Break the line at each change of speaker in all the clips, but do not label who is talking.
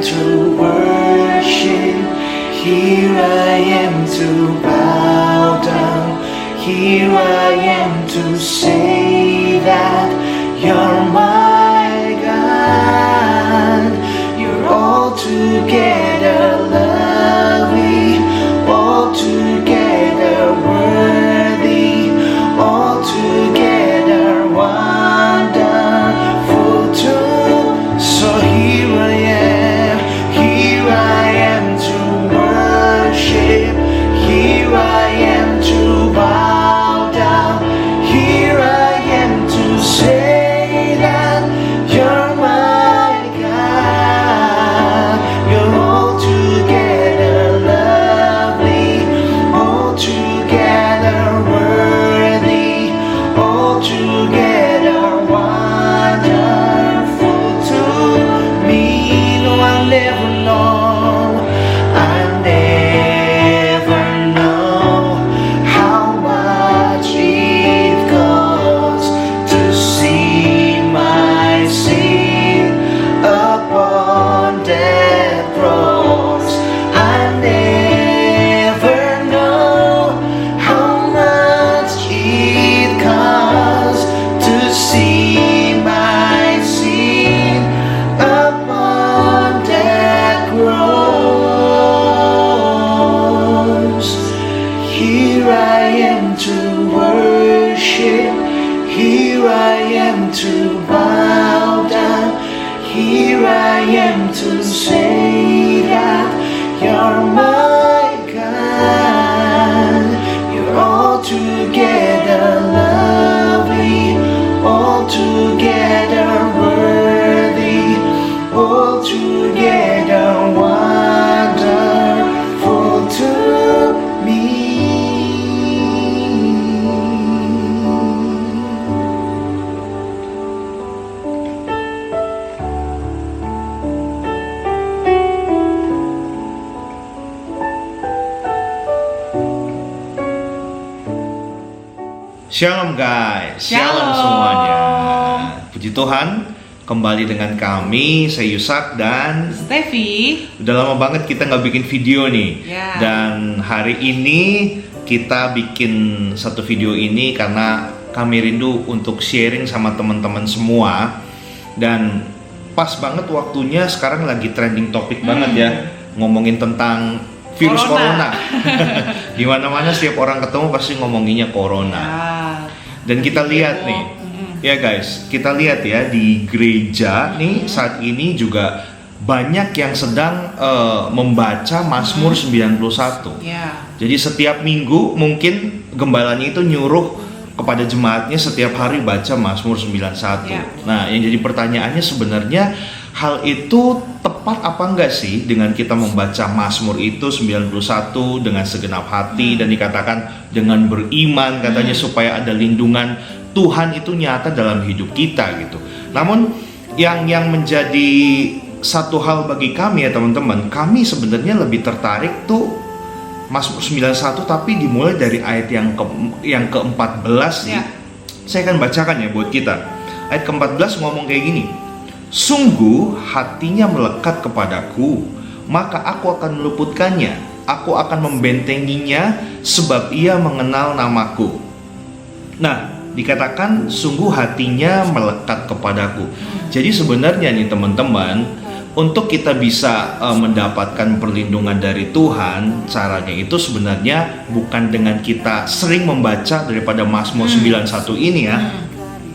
to worship. Here I am to bow down. Here I am to say that you're my God. You're altogether lovely, altogether worthy, altogether wonderful too. So here I am to worship. Here I am to bow down. Here I am to say that you're my God. You're altogether lovely, altogether worthy, altogether wonderful to me. No, I'll never know. I'll never know how much it costs to see my sin upon that cross. I never know how much it costs to see my sin upon that cross. Here I am to worship. Here I am to bow down. Here I am to say that you're my God. You're altogether lovely, altogether worthy, altogether wonderful to me.
Shalom guys,
Shalom.
semuanya. Puji Tuhan, kembali dengan kami, saya Yusak dan
Steffi.
udah lama banget kita nggak bikin video nih.
Ya.
Dan hari ini kita bikin satu video ini karena kami rindu untuk sharing sama teman-teman semua. Dan pas banget waktunya sekarang lagi trending topik banget ya, ngomongin tentang virus corona. Di mana-mana setiap orang ketemu pasti ngomonginnya corona.
Ya.
Dan kita lihat nih, ya guys, kita lihat ya di gereja nih saat ini juga banyak yang sedang membaca Mazmur 91.
Ya.
Jadi setiap minggu mungkin gembalanya itu nyuruh kepada jemaatnya setiap hari baca Mazmur 91.
Ya.
Nah, yang jadi pertanyaannya sebenarnya hal itu tepat apa enggak sih dengan kita membaca Mazmur itu 91 dengan segenap hati dan dikatakan dengan beriman katanya supaya ada lindungan Tuhan itu nyata dalam hidup kita gitu. Namun yang menjadi satu hal bagi kami ya teman-teman, kami sebenarnya lebih tertarik tuh Mazmur 91 tapi dimulai dari ayat yang ke-14 nih.
Ya.
Saya akan bacakan ya buat kita. Ayat ke-14 ngomong kayak gini. Sungguh hatinya melekat kepadaku, maka aku akan meluputkannya. Aku akan membentenginya sebab ia mengenal namaku. Nah, dikatakan sungguh hatinya melekat kepadaku. Jadi sebenarnya nih teman-teman, untuk kita bisa mendapatkan perlindungan dari Tuhan, caranya itu sebenarnya bukan dengan kita sering membaca daripada Mazmur 91 ini ya.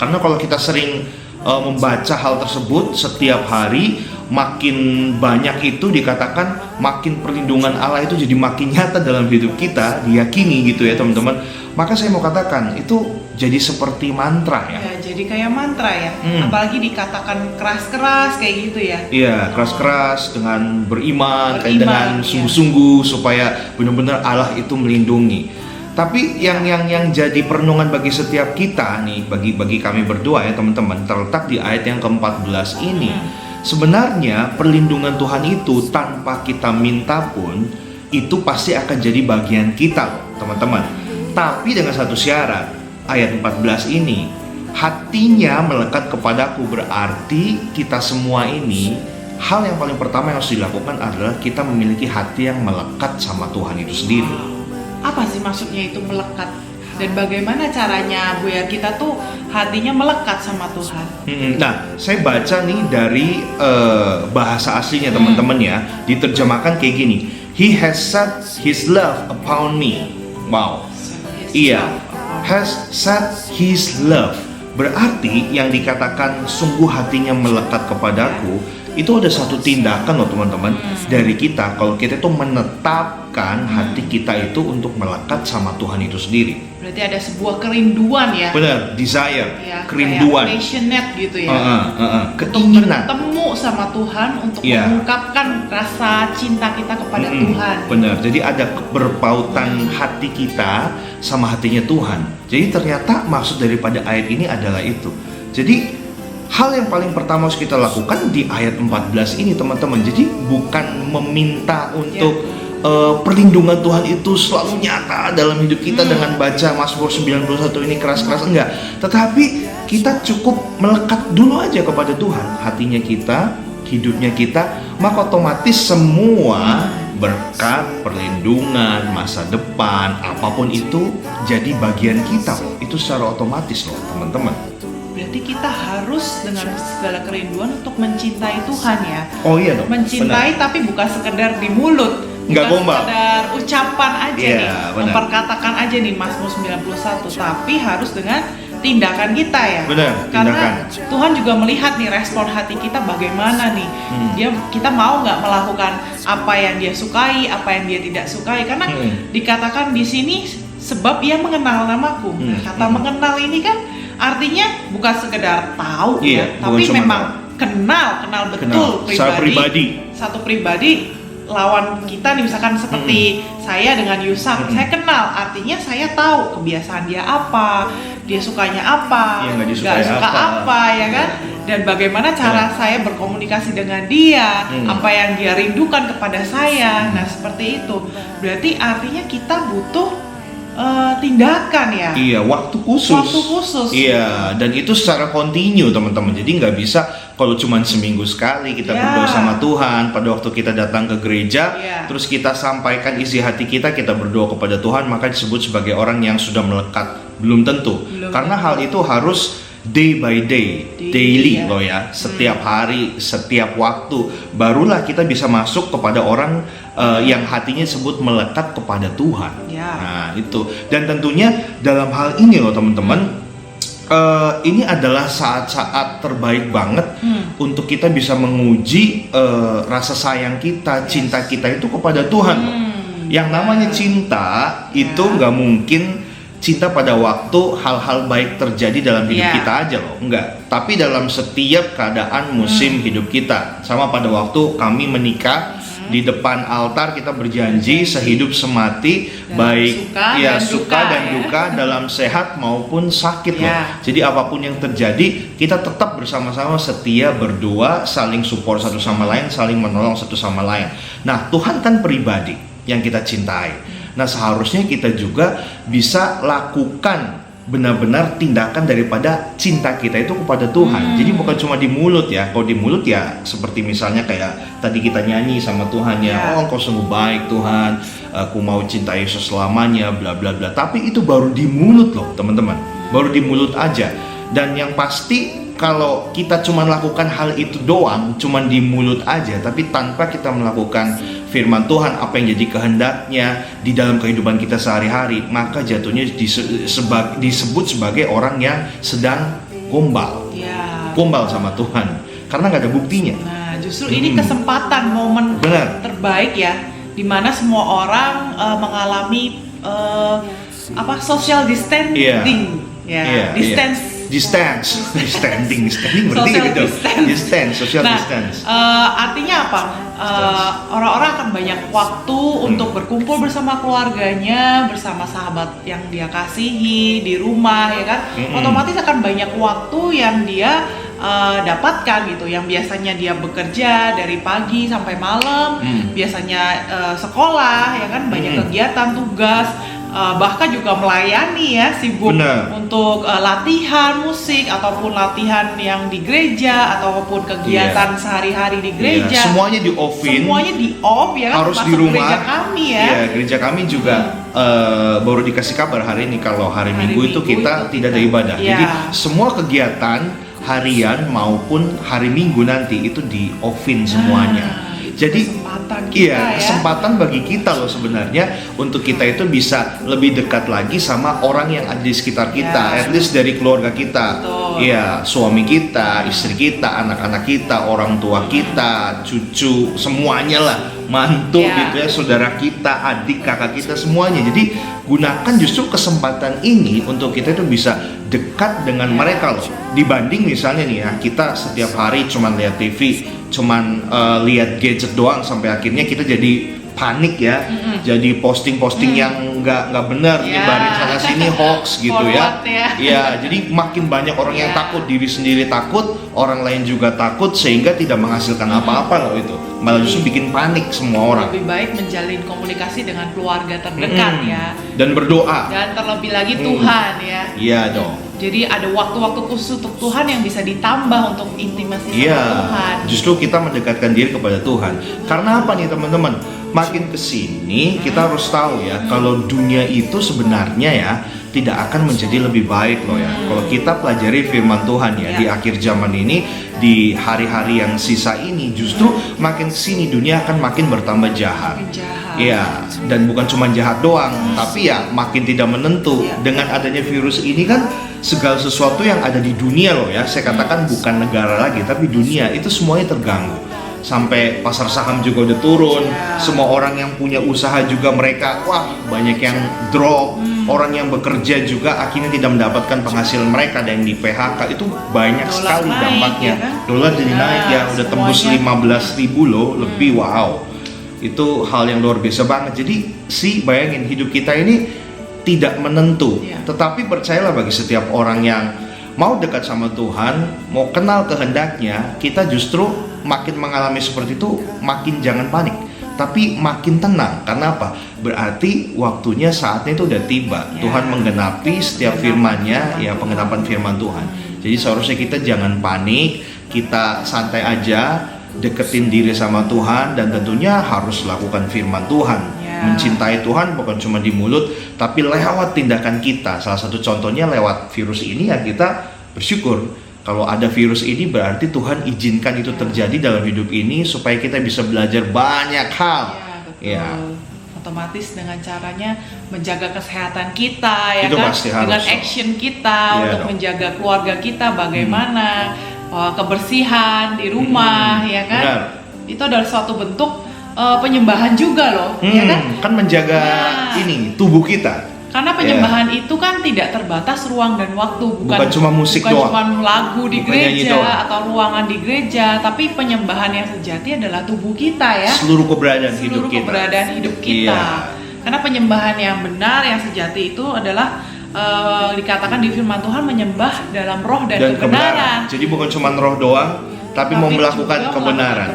Karena kalau kita sering membaca hal tersebut setiap hari, makin banyak itu dikatakan makin perlindungan Allah itu jadi makin nyata dalam hidup kita, diyakini gitu ya teman-teman. Maka saya mau katakan itu jadi seperti mantra ya.
Ya, jadi kayak mantra ya. Apalagi dikatakan keras-keras kayak gitu ya.
Iya, keras-keras dengan beriman, kayak
Beriman,
dengan
iya.
sungguh-sungguh supaya benar-benar Allah itu melindungi. Tapi yang jadi perenungan bagi setiap kita nih, bagi kami berdua ya teman-teman, terletak di ayat yang ke-14 ini. Sebenarnya perlindungan Tuhan itu tanpa kita minta pun itu pasti akan jadi bagian kita loh, teman-teman. Tapi dengan satu syarat, ayat 14 ini, hatinya melekat kepadaku, berarti kita semua ini hal yang paling pertama yang harus dilakukan adalah kita memiliki hati yang melekat sama Tuhan itu sendiri.
Apa sih maksudnya itu melekat? Dan bagaimana caranya biar kita tuh hatinya melekat sama Tuhan?
Nah, saya baca nih dari bahasa aslinya teman-teman ya, diterjemahkan kayak gini. He has set his love upon me. Wow. Iya, has set his love. Berarti yang dikatakan sungguh hatinya melekat kepadaku, itu ada satu tindakan loh teman-teman dari kita kalau kita tuh menetapkan hati kita itu untuk melekat sama Tuhan itu sendiri.
Berarti ada sebuah kerinduan ya.
Benar, desire,
Ya,
kerinduan,
kayak passionate gitu ya. Untuk
keinginan.
bertemu sama Tuhan, untuk
Ya.
mengungkapkan rasa cinta kita kepada Tuhan.
Benar, jadi ada berpautan hati kita sama hatinya Tuhan. Jadi ternyata maksud daripada ayat ini adalah itu. Jadi hal yang paling pertama harus kita lakukan di ayat 14 ini teman-teman. Jadi bukan meminta untuk perlindungan Tuhan itu selalu nyata dalam hidup kita dengan baca Mazmur 91 ini keras-keras, enggak. Tetapi kita cukup melekat dulu aja kepada Tuhan. Hatinya kita, hidupnya kita, maka otomatis semua berkat, perlindungan, masa depan, apapun itu jadi bagian kita loh. Itu secara otomatis loh teman-teman.
Berarti kita harus dengan segala kerinduan untuk mencintai Tuhan ya.
Oh iya dong.
Mencintai
benar.
tapi bukan sekedar di mulut.
Nggak
Bukan
gombal.
sekedar ucapan aja
Iya,
nih.
benar.
Memperkatakan aja nih Mazmur 91. Tapi harus dengan tindakan kita ya.
Benar,
Karena
tindakan.
Tuhan juga melihat nih respon hati kita bagaimana nih. Kita mau nggak melakukan apa yang dia sukai, apa yang dia tidak sukai. Karena dikatakan di sini sebab ia mengenal namaku. Nah, kata mengenal ini kan artinya bukan sekedar tahu
Iya,
ya,
bukan
tapi
cuma
memang kenal betul
secara pribadi.
Satu pribadi lawan kita nih misalkan seperti saya dengan Yusak, saya kenal, artinya saya tahu kebiasaan dia apa, dia sukanya apa,
Iya, nggak disukai
nggak suka apa ya kan, dan bagaimana cara saya berkomunikasi dengan dia, apa yang dia rindukan kepada saya. Nah seperti itu, berarti artinya kita butuh tindakan ya.
Iya, waktu khusus.
Waktu khusus.
Iya, dan itu secara kontinu teman-teman. Jadi nggak bisa kalau cuma seminggu sekali kita berdoa sama Tuhan. Pada waktu kita datang ke gereja, terus kita sampaikan isi hati kita berdoa kepada Tuhan, maka disebut sebagai orang yang sudah melekat. Belum tentu. Karena hal itu harus day by day, daily loh ya. Setiap hari, setiap waktu, barulah kita bisa masuk kepada orang yang hatinya disebut melekat kepada Tuhan. Nah itu, dan tentunya dalam hal ini loh teman-teman, ini adalah saat-saat terbaik banget untuk kita bisa menguji rasa sayang kita, cinta kita itu kepada Tuhan. Yang namanya cinta itu nggak mungkin cinta pada waktu hal-hal baik terjadi dalam hidup kita aja loh, enggak. Tapi dalam setiap keadaan musim hidup kita. Sama pada waktu kami menikah, di depan altar kita berjanji sehidup semati, dan baik suka dan duka dalam sehat maupun sakit loh. Jadi apapun yang terjadi, kita tetap bersama-sama setia, berdoa, saling support satu sama lain, saling menolong satu sama lain. Nah, Tuhan kan pribadi yang kita cintai. Nah, seharusnya kita juga bisa lakukan benar-benar tindakan daripada cinta kita itu kepada Tuhan. Jadi bukan cuma di mulut ya. Kalau di mulut ya seperti misalnya kayak tadi kita nyanyi sama Tuhan ya, oh Engkau sungguh baik Tuhan, aku mau cinta Yesus selamanya, bla bla bla. Tapi itu baru di mulut loh teman-teman, baru di mulut aja. Dan yang pasti kalau kita cuma lakukan hal itu doang, cuma di mulut aja, tapi tanpa kita melakukan firman Tuhan, apa yang jadi kehendaknya di dalam kehidupan kita sehari-hari, maka jatuhnya disebut sebagai orang yang sedang gombal sama Tuhan, karena nggak ada buktinya.
Nah, justru ini kesempatan, momen terbaik ya, dimana semua orang mengalami social distancing, distance
berarti gitu. Social distance.
Artinya apa? Orang-orang akan banyak waktu untuk berkumpul bersama keluarganya, bersama sahabat yang dia kasihi di rumah, ya kan? Otomatis akan banyak waktu yang dia dapatkan gitu, yang biasanya dia bekerja dari pagi sampai malam, biasanya sekolah, ya kan? Banyak kegiatan, tugas. bahkan juga melayani ya, sibuk
Benar.
untuk latihan musik ataupun latihan yang di gereja ataupun kegiatan sehari-hari di gereja.
Iya, semuanya di offin.
Semuanya di off ya kan,
Harus
termasuk
di rumah.
gereja kami ya.
Iya, gereja kami juga baru dikasih kabar hari ini kalau hari Minggu itu kita tidak ada ibadah.
Iya.
Jadi semua kegiatan harian maupun hari Minggu nanti itu di offin semuanya. Jadi
kesempatan kita ya.
kesempatan bagi kita loh sebenarnya untuk kita itu bisa lebih dekat lagi sama orang yang ada di sekitar kita, at least dari keluarga kita.
Betul.
Iya, suami kita, istri kita, anak-anak kita, orang tua kita, cucu, semuanya lah, mantu gitu ya, saudara kita, adik, kakak kita, semuanya. Jadi gunakan justru kesempatan ini untuk kita itu bisa dekat dengan mereka loh. Dibanding misalnya nih ya, kita setiap hari cuman lihat TV, cuman lihat gadget doang sampai akhirnya kita jadi panik ya, jadi posting-posting yang nggak benar, nyebarin sana sini hoax gitu ya. Iya, jadi makin banyak orang yang takut, diri sendiri takut, orang lain juga takut, sehingga tidak menghasilkan apa-apa loh itu, malah justru bikin panik semua orang.
Lebih baik menjalin komunikasi dengan keluarga terdekat ya,
dan berdoa,
dan terlebih lagi Tuhan ya.
Iya dong.
Jadi ada waktu-waktu khusus untuk Tuhan yang bisa ditambah untuk intimasi sama Tuhan.
Justru kita mendekatkan diri kepada Tuhan. Karena apa nih teman-teman? Makin kesini kita harus tahu ya, kalau dunia itu sebenarnya ya tidak akan menjadi lebih baik loh ya. Kalau kita pelajari firman Tuhan ya, di akhir zaman ini, di hari-hari yang sisa ini, justru makin kesini dunia akan makin bertambah jahat. Iya, dan bukan cuma jahat doang, tapi ya makin tidak menentu. Dengan adanya virus ini kan segala sesuatu yang ada di dunia loh ya, saya katakan bukan negara lagi, tapi dunia itu semuanya terganggu. Sampai pasar saham juga udah turun, semua orang yang punya usaha juga mereka, banyak yang drop. Orang yang bekerja juga akhirnya tidak mendapatkan penghasilan mereka, dan yang di PHK itu banyak sekali dampaknya. Dolar jadi naik ya, udah tembus 15.000 loh, lebih. Wow, itu hal yang luar biasa banget. Jadi bayangin hidup kita ini tidak menentu, tetapi percayalah bagi setiap orang yang mau dekat sama Tuhan, mau kenal kehendaknya, kita justru makin mengalami seperti itu, makin jangan panik, tapi makin tenang. Karena apa? Berarti waktunya, saatnya itu udah tiba. Tuhan menggenapi setiap firman-Nya, ya, penggenapan firman Tuhan. Jadi seharusnya kita jangan panik, kita santai aja, deketin diri sama Tuhan, dan tentunya harus lakukan firman Tuhan. Mencintai Tuhan bukan cuma di mulut, tapi lewat tindakan kita. Salah satu contohnya lewat virus ini ya, kita bersyukur. Kalau ada virus ini berarti Tuhan izinkan itu terjadi dalam hidup ini supaya kita bisa belajar banyak hal.
Otomatis dengan caranya menjaga kesehatan kita ya
itu
kan, dengan
harus.
Action kita untuk menjaga keluarga kita bagaimana, kebersihan di rumah ya kan.
Benar.
Itu adalah suatu bentuk penyembahan juga loh, ya kan?
Kan menjaga ini tubuh kita.
Karena penyembahan itu kan tidak terbatas ruang dan waktu,
bukan cuma musik doang,
bukan cuma lagu di gereja atau ruangan di gereja, tapi penyembahan yang sejati adalah tubuh kita ya.
Seluruh keberadaan hidup kita.
Karena penyembahan yang benar, yang sejati itu adalah dikatakan di firman Tuhan menyembah dalam roh dan kebenaran.
Jadi bukan cuma roh doang, tapi mau melakukan kebenaran.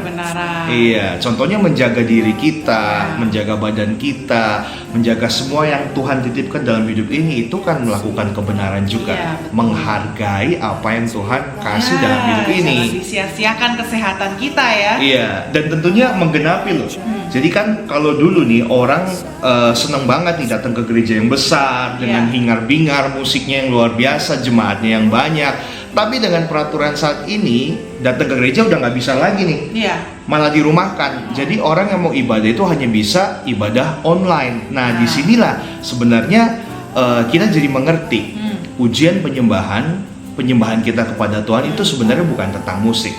Iya, contohnya menjaga diri kita, menjaga badan kita, menjaga semua yang Tuhan titipkan dalam hidup ini, itu kan melakukan kebenaran juga. Menghargai apa yang Tuhan kasih dalam hidup ini.
Jangan disia-siakan kesehatan kita ya.
Iya, dan tentunya menggenapi loh. Jadi kan kalau dulu nih orang seneng banget nih datang ke gereja yang besar dengan hingar-bingar, musiknya yang luar biasa, jemaatnya yang banyak. Tapi dengan peraturan saat ini, datang ke gereja udah nggak bisa lagi nih, malah dirumahkan. Jadi orang yang mau ibadah itu hanya bisa ibadah online. Nah, disinilah sebenarnya kita jadi mengerti ujian penyembahan kita kepada Tuhan itu sebenarnya bukan tentang musik,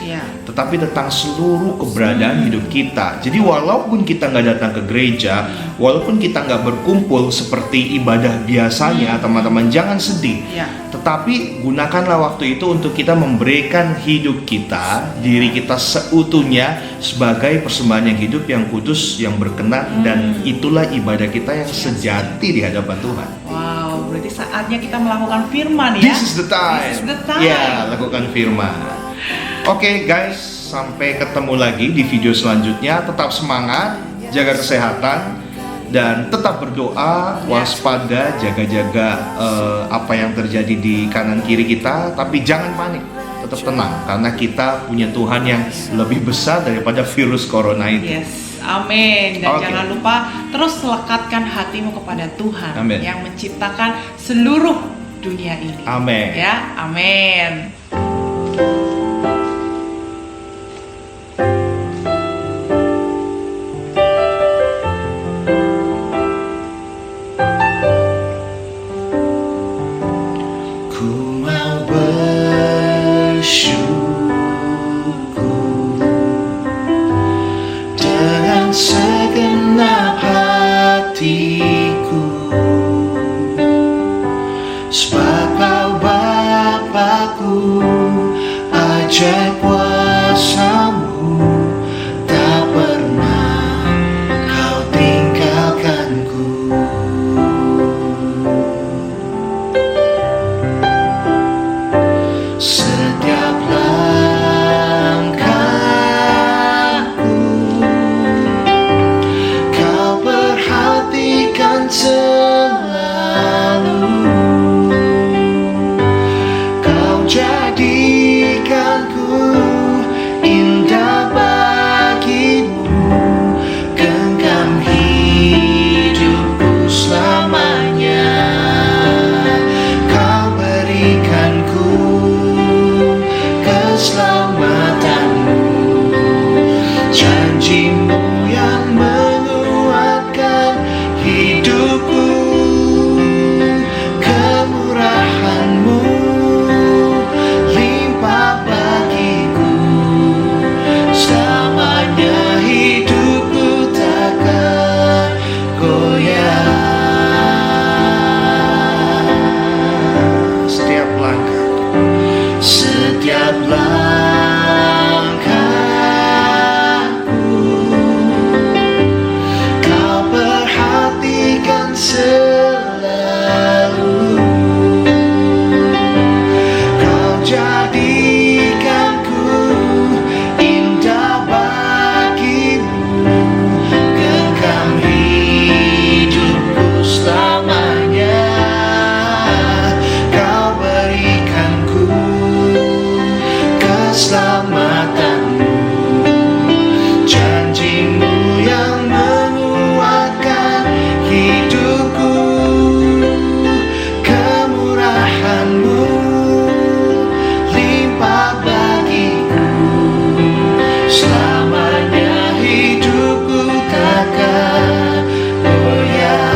tetapi tentang seluruh keberadaan hidup kita. Jadi walaupun kita nggak datang ke gereja, walaupun kita nggak berkumpul seperti ibadah biasanya, teman-teman jangan sedih. Tetapi gunakanlah waktu itu untuk kita memberikan hidup kita, diri kita seutuhnya sebagai persembahan yang hidup, yang kudus, yang berkenan, dan itulah ibadah kita yang sejati di hadapan Tuhan.
Wow, berarti saatnya kita melakukan firman ya.
This is the time. Ya, lakukan firman. Oke, guys, sampai ketemu lagi di video selanjutnya. Tetap semangat, jaga kesehatan, dan tetap berdoa, waspada, jaga-jaga apa yang terjadi di kanan kiri kita, tapi jangan panik, tetap tenang karena kita punya Tuhan yang lebih besar daripada virus corona itu.
Yes, amin. Dan
Oke.
jangan lupa terus lekatkan hatimu kepada Tuhan
Amin.
yang menciptakan seluruh dunia ini.
Amin.
Ya, amin.
Ku mau bersyukur dengan segenap hatiku, sebab Kau Bapa-Ku, ajaib kuasa-Mu, tak pernah Kau tinggalkanku. Setiap langkahku Kau perhatikan selalu. Kau jadikanku indah bagimu, genggam hidupku selamanya. Kau berikanku keselamatanmu, janjimu yang menguatkan hidupku, kemurahanmu limpah bagiku, selamanya hidupku takkan goyah.
Setiap langkah,
Setiap langkahku Kau perhatikan selalu. Kau jadikanku indah bagimu, genggam hidupku selamanya. Kau berikanku keselamatanmu, janjimu yang menguatkan hidupku, kemurahanmu limpah bagiku, selamanya hidupku takkan goyah.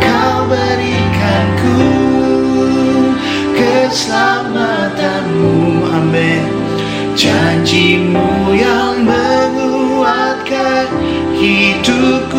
Kau berikanku keselamatanmu, amin. Janjimu yang menguatkan hidupku,